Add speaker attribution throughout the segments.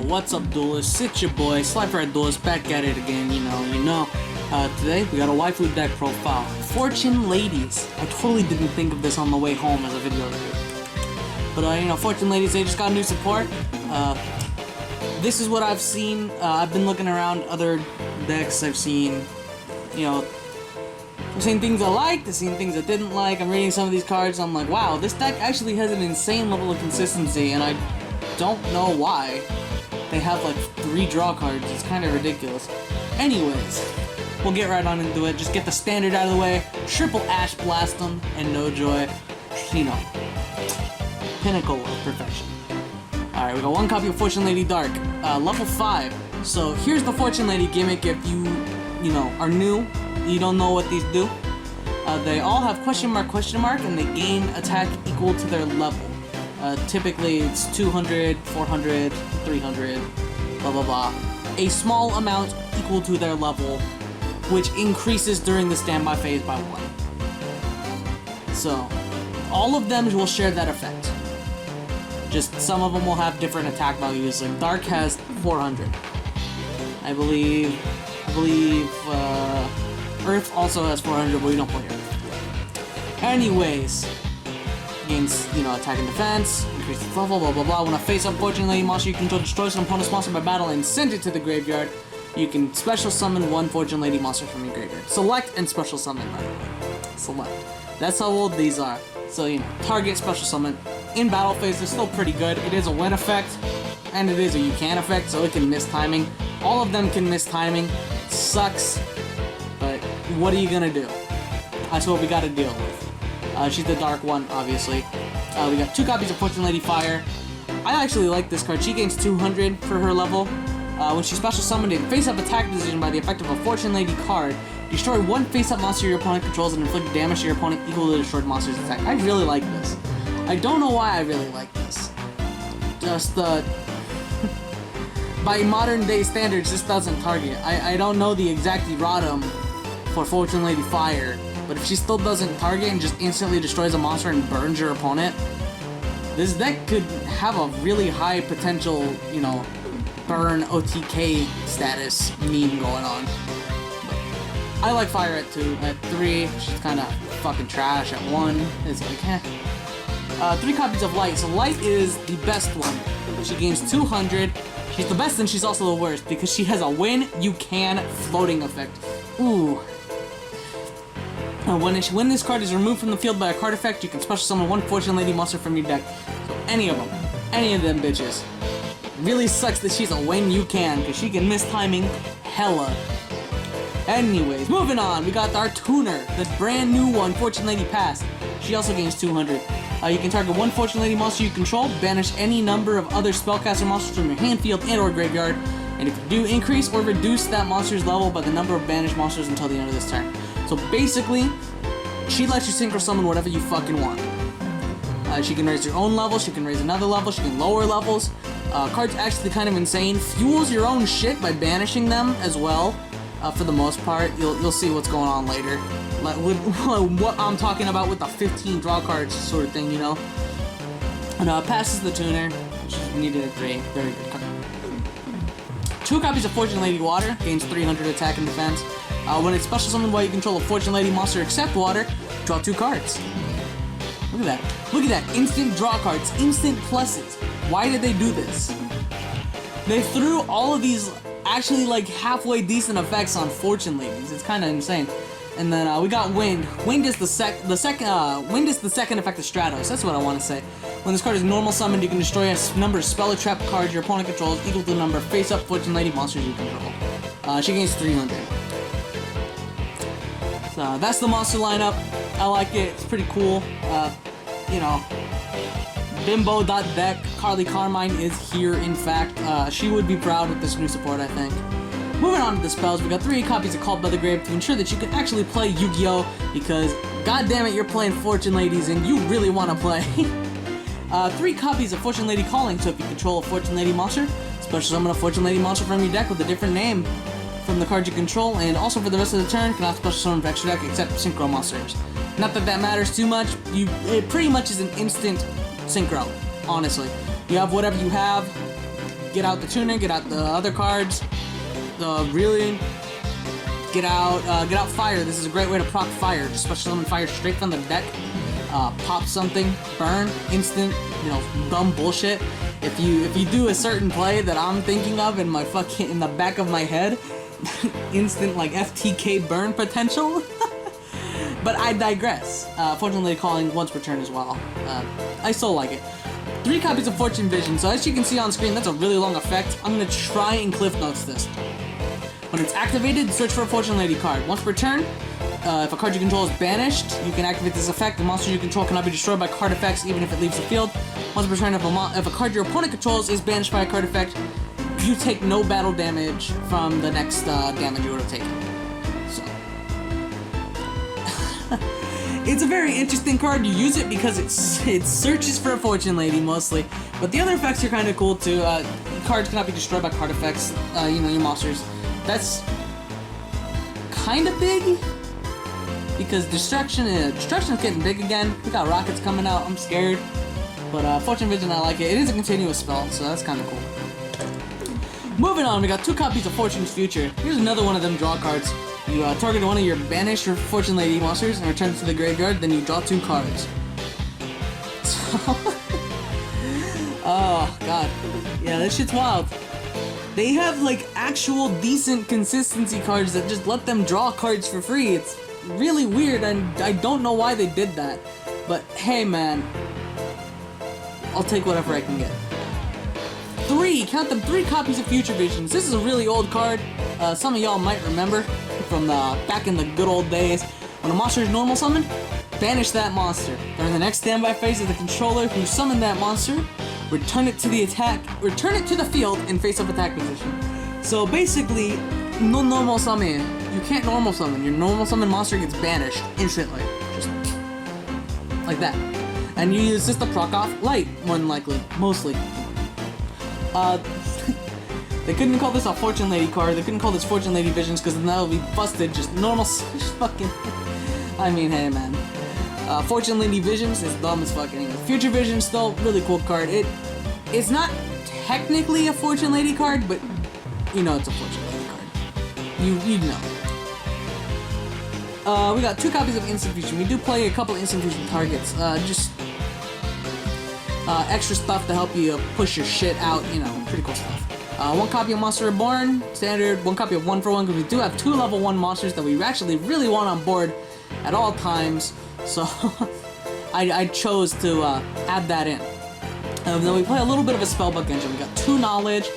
Speaker 1: What's up, duelists? It's your boy Slifer Duelist back at it again. You know. Today we got a waifu deck profile. Fortune Ladies. I totally didn't think of this on the way home as a video review. But Fortune Ladies, they just got new support. This is what I've seen. I've been looking around other decks. I've seen, I've seen things I liked, I've seen things I didn't like. I'm reading some of these cards, I'm like, wow, this deck actually has an insane level of consistency, and I don't know why. They have like 3 draw cards, it's kind of ridiculous. Anyways, we'll get right on into it. Just get the standard out of the way, triple Ash Blast them, and no joy. Pinnacle of perfection. Alright, we got 1 copy of Fortune Lady Dark, level 5. So here's the Fortune Lady gimmick if you are new. You don't know what these do. They all have question mark, and they gain attack equal to their level. Typically, it's 200, 400, 300, blah blah blah. A small amount equal to their level, which increases during the standby phase by 1. So, all of them will share that effect. Just some of them will have different attack values. Like Dark has 400. I believe Earth also has 400, but we don't play Earth. Anyways, gains, attack and defense, increase its level, blah blah blah. When a face-up Fortune Lady monster you control destroys an opponent's monster by battle and send it to the graveyard, you can special summon 1 Fortune Lady monster from your graveyard. Select and special summon, by the way. Select. That's how old these are. So, target, special summon. In battle phase, they're still pretty good. It is a win effect, and it is a you can effect, so it can miss timing. All of them can miss timing. Sucks. But what are you gonna do? That's what we gotta deal with. She's the dark one, obviously. We got 2 copies of Fortune Lady Fire. I actually like this card. She gains 200 for her level. When she's special summoned in face-up attack decision by the effect of a Fortune Lady card, destroy 1 face-up monster your opponent controls and inflict damage to your opponent equal to the destroyed monster's attack. I really like this. I don't know why I really like this. Just by modern day standards, this doesn't target. I don't know the exact erratum for Fortune Lady Fire, but if she still doesn't target and just instantly destroys a monster and burns your opponent, this deck could have a really high potential, burn OTK status meme going on. But I like Fire at 2. At 3, she's kind of fucking trash. At 1, it's like, 3 copies of Light. So Light is the best one. She gains 200. She's the best and she's also the worst because she has a win you can floating effect. Ooh. When this card is removed from the field by a card effect, you can special summon 1 Fortune Lady monster from your deck. So any of them bitches. Really sucks that she's a win you can, because she can miss timing hella. Anyways, moving on, we got our tuner, the brand new one, Fortune Lady Pass. She also gains 200. You can target 1 Fortune Lady monster you control, banish any number of other Spellcaster monsters from your hand, field, and or graveyard, and if you do increase or reduce that monster's level by the number of banished monsters until the end of this turn. So basically, she lets you synchro summon whatever you fucking want. She can raise your own level, she can raise another level, she can lower levels. Card's actually kind of insane. Fuels your own shit by banishing them as well. For the most part, you'll see what's going on later. Like with what I'm talking about with the 15 draw cards sort of thing, And passes the tuner, which is needed at 3. Very good card. 2 copies of Fortune Lady Water, gains 300 attack and defense. When it's special summoned while you control a Fortune Lady monster except water, draw 2 cards. Look at that. Look at that. Instant draw cards. Instant pluses. Why did they do this? They threw all of these actually like halfway decent effects on Fortune Ladies. It's kind of insane. And then we got Wind. Wind is the second effect of Stratos. That's what I want to say. When this card is normal summoned, you can destroy a number of spell or trap cards your opponent controls equal to the number of face-up Fortune Lady monsters you control. She gains 300. So that's the monster lineup. I like it. It's pretty cool. Bimbo.deck. Carly Carmine is here, in fact. She would be proud with this new support, I think. Moving on to the spells, we got 3 copies of Called by the Grave to ensure that you can actually play Yu-Gi-Oh! Because, goddammit, you're playing Fortune Ladies and you really want to play. 3 copies of Fortune Lady Calling, so if you control a Fortune Lady monster, special summon a Fortune Lady monster from your deck with a different name from the card you control, and also for the rest of the turn, cannot special summon from extra deck except synchro monsters. Not that that matters too much, it pretty much is an instant synchro, honestly. You have whatever you have, get out the tuner, get out the other cards. Really, get out fire. This is a great way to proc fire. Just special summon fire straight from the deck. Pop something, burn, instant, you know, dumb bullshit. If you do a certain play that I'm thinking of in the back of my head, instant like FTK burn potential. But I digress. Fortunately, calling once per turn as well. I still like it. 3 copies of Fortune Vision. So as you can see on screen, that's a really long effect. I'm gonna try and cliff notes this. When it's activated, search for a Fortune Lady card. Once per turn, if a card you control is banished, you can activate this effect. The monster you control cannot be destroyed by card effects, even if it leaves the field. Once per turn, if a card your opponent controls is banished by a card effect, you take no battle damage from the next damage you would have taken. So, it's a very interesting card. You use it because it searches for a Fortune Lady mostly, but the other effects are kind of cool too. Cards cannot be destroyed by card effects. You know, your monsters. That's kind of big because destruction is getting big again. We got rockets coming out. I'm scared, but Fortune Vision, I like it. It is a continuous spell, so that's kind of cool. Moving on, we got 2 copies of Fortune's Future. Here's another one of them draw cards. You target one of your banished or Fortune Lady monsters and return it to the graveyard, then you draw 2 cards. Oh, God. Yeah, this shit's wild. They have, like, actual decent consistency cards that just let them draw cards for free. It's really weird, and I don't know why they did that. But, hey, man. I'll take whatever I can get. 3, count them, 3 copies of Future Visions. This is a really old card. Some of y'all might remember from back in the good old days. When a monster is normal summoned, banish that monster. During the next standby phase of the controller who summoned that monster, return it to the field in face-up attack position. So basically, no normal summon. You can't normal summon. Your normal summon monster gets banished instantly. Just like that. And you use this to proc off light, more than likely. Mostly. They couldn't call this a Fortune Lady card. They couldn't call this Fortune Lady Visions because then that would be busted. Just normal, just fucking. I mean, hey man. Fortune Lady Visions is dumb as fuck anyway. Future Visions though, really cool card. It's not technically a Fortune Lady card, but you know it's a Fortune Lady card. You know. We got 2 copies of Instant Fusion. We do play a couple of Instant Fusion targets. Just extra stuff to help you push your shit out. You know, pretty cool stuff. 1 copy of Monster Reborn, standard. 1 copy of 1 for 1 because we do have 2 level 1 monsters that we actually really want on board at all times. So I chose to add that in. Then we play a little bit of a Spellbook engine. We got 2 knowledge,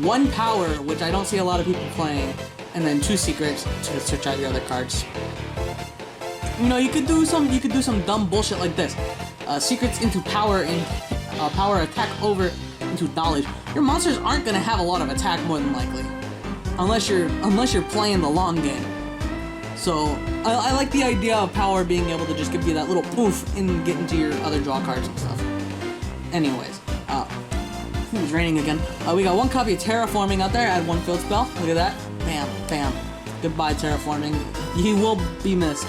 Speaker 1: 1 power, which I don't see a lot of people playing, and then 2 secrets to search out your other cards. You know, you could do some dumb bullshit like this. Secrets into power and power attack over into knowledge. Your monsters aren't gonna have a lot of attack more than likely, unless you're playing the long game. So I like the idea of power being able to just give you that little poof and get into your other draw cards and stuff. Anyways, it was raining again. We got 1 copy of Terraforming out there. Add 1 field spell. Look at that. Bam, bam. Goodbye, Terraforming. You will be missed.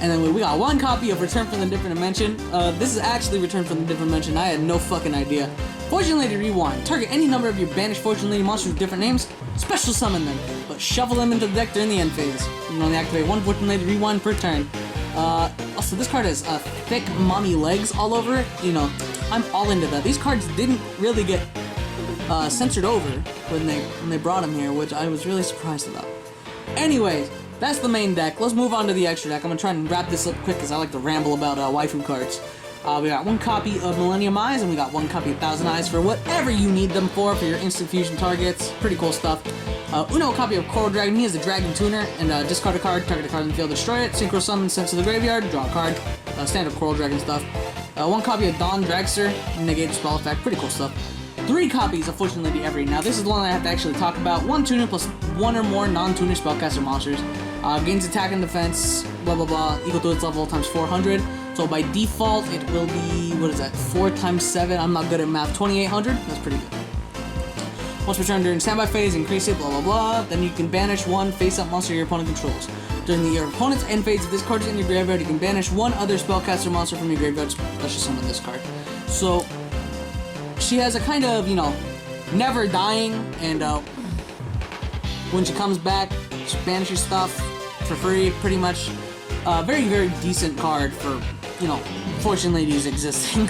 Speaker 1: And then we got 1 copy of Return from the Different Dimension. This is actually Return from the Different Dimension. I had no fucking idea. Fortune Lady Rewind. Target any number of your banished Fortune Lady monsters with different names. Special summon them, but shuffle them into the deck during the end phase. You can only activate 1 Fortune Lady Rewind per turn. Also, this card has thick mommy legs all over it. You know, I'm all into that. These cards didn't really get censored over when they brought them here, which I was really surprised about. Anyways, that's the main deck. Let's move on to the extra deck. I'm gonna try and wrap this up quick because I like to ramble about waifu cards. We got 1 copy of Millennium Eyes, and we got 1 copy of Thousand Eyes for whatever you need them for your instant fusion targets. Pretty cool stuff. Uno copy of Coral Dragon. He has a Dragon Tuner, and discard a card, target a card in the field, destroy it. Synchro summon, sent to the graveyard, draw a card. Standard Coral Dragon stuff. 1 copy of Dawn Dragster, negate the spell effect. Pretty cool stuff. 3 copies of Fortune Lady Every. Now this is the one I have to actually talk about. 1 tuner plus 1 or more non-tuner spellcaster monsters. Gains attack and defense, blah blah blah, equal to its level times 400. So by default, it will be, what is that, 4 times 7? I'm not good at math. 2,800? That's pretty good. Once returned during standby phase, increase it, blah blah blah. Then you can banish 1 face-up monster your opponent controls. During your opponent's end phase, if this card is in your graveyard, you can banish 1 other spellcaster monster from your graveyard, special summon this card. So she has a kind of, you know, never dying, and when she comes back, she banishes stuff for free, pretty much. Very, very decent card for, you know, Fortune Ladies existing.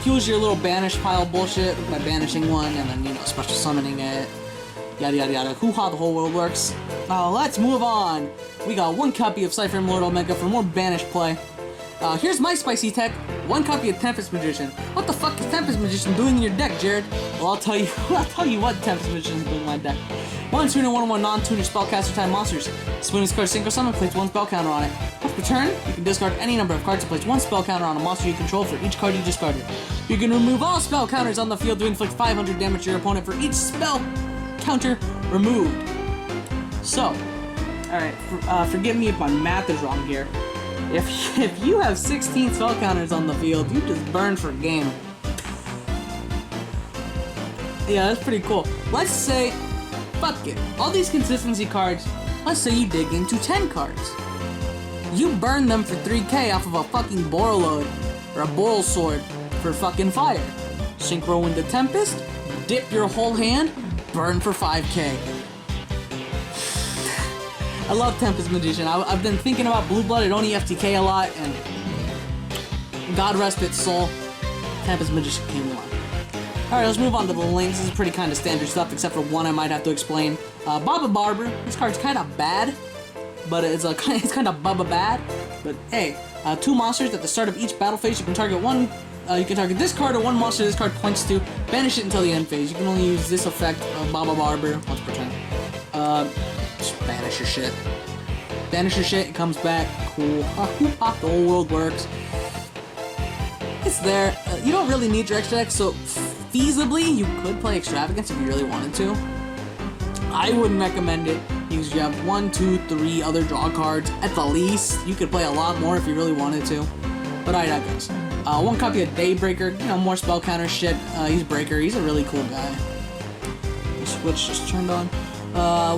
Speaker 1: Fuels your little banish pile bullshit by banishing one, and then, you know, special summoning it. Yada yada yada. Hoo-ha, the whole world works. Let's move on. We got 1 copy of Slifer and Lord Omega for more banished play. Here's my spicy tech. 1 copy of Tempest Magician. What the fuck is Tempest Magician doing in your deck, Jared? Well, I'll tell you what Tempest Magician is doing in my deck. 1 tuner, 1/1 non-tuner spellcaster type monsters. Spoon this card synchro summon, place 1 spell counter on it. After turn, you can discard any number of cards and place 1 spell counter on a monster you control for each card you discarded. You can remove all spell counters on the field to inflict 500 damage to your opponent for each spell counter removed. So, alright, forgive me if my math is wrong here. If you have 16 spell counters on the field, you just burn for a game. Yeah, that's pretty cool. Let's say, fuck it, all these consistency cards, let's say you dig into 10 cards. You burn them for 3k off of a fucking Borreload, or a Boral Sword, for fucking fire. Synchro into Tempest, dip your whole hand, burn for 5k. I love Tempest Magician. I've been thinking about Blue Blood at only FTK a lot, and God rest its soul, Tempest Magician came along. Alright, let's move on to the links. This is pretty kind of standard stuff, except for one I might have to explain. Baba Barber. This card's kind of bad, but it's kind of Bubba bad. But hey, 2 monsters at the start of each battle phase. You can target one. You can target this card or 1 monster this card points to. Banish it until the end phase. You can only use this effect of Baba Barber once per turn. Just banish your shit. Banish your shit. It comes back. Cool. The whole world works. It's there. You don't really need your extra deck, so feasibly you could play Extravagance if you really wanted to. I wouldn't recommend it because you have 1, 2, 3 other draw cards at the least. You could play a lot more if you really wanted to, but I digress. 1 copy of Daybreaker, you know, more spell counter shit. He's Breaker. He's a really cool guy. The switch just turned on.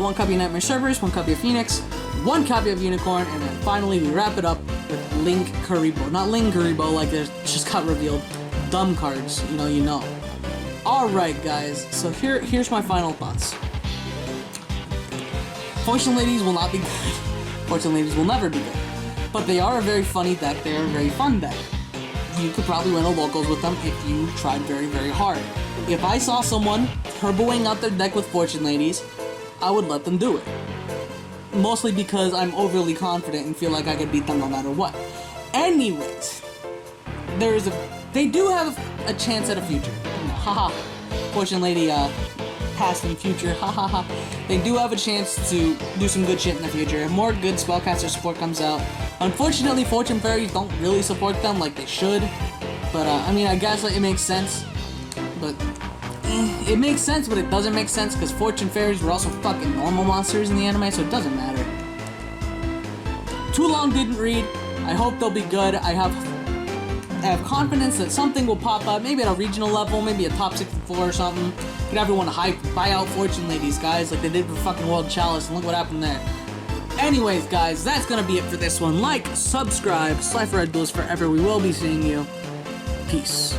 Speaker 1: 1 copy of Nightmare Cerberus, 1 copy of Phoenix, 1 copy of Unicorn, and then finally we wrap it up with Link Kuribo. Not Link Kuribo like there's just got revealed. Dumb cards, you know. Alright guys, so here's my final thoughts. Fortune Ladies will not be good. Fortune Ladies will never be good. But they are a very funny deck, they are a very fun deck. You could probably win a locals with them if you tried very, very hard. If I saw someone turboing out their deck with Fortune Ladies, I would let them do it. Mostly because I'm overly confident and feel like I could beat them no matter what. Anyways, they do have a chance at a future. Haha. Fortune Lady, past and future. Haha. They do have a chance to do some good shit in the future. If more good Spellcaster support comes out. Unfortunately, Fortune Fairies don't really support them like they should. But, I mean, I guess it makes sense. But it makes sense, but it doesn't make sense because Fortune Fairies were also fucking normal monsters in the anime, so it doesn't matter. Too long didn't read. I hope they'll be good. I have confidence that something will pop up, maybe at a regional level, maybe a top 64 or something. Get everyone to hype, buy out Fortune Ladies, guys, like they did for fucking World Chalice, and look what happened there. Anyways, guys, that's gonna be it for this one. Like, subscribe, Slifer Red Duels forever. We will be seeing you. Peace.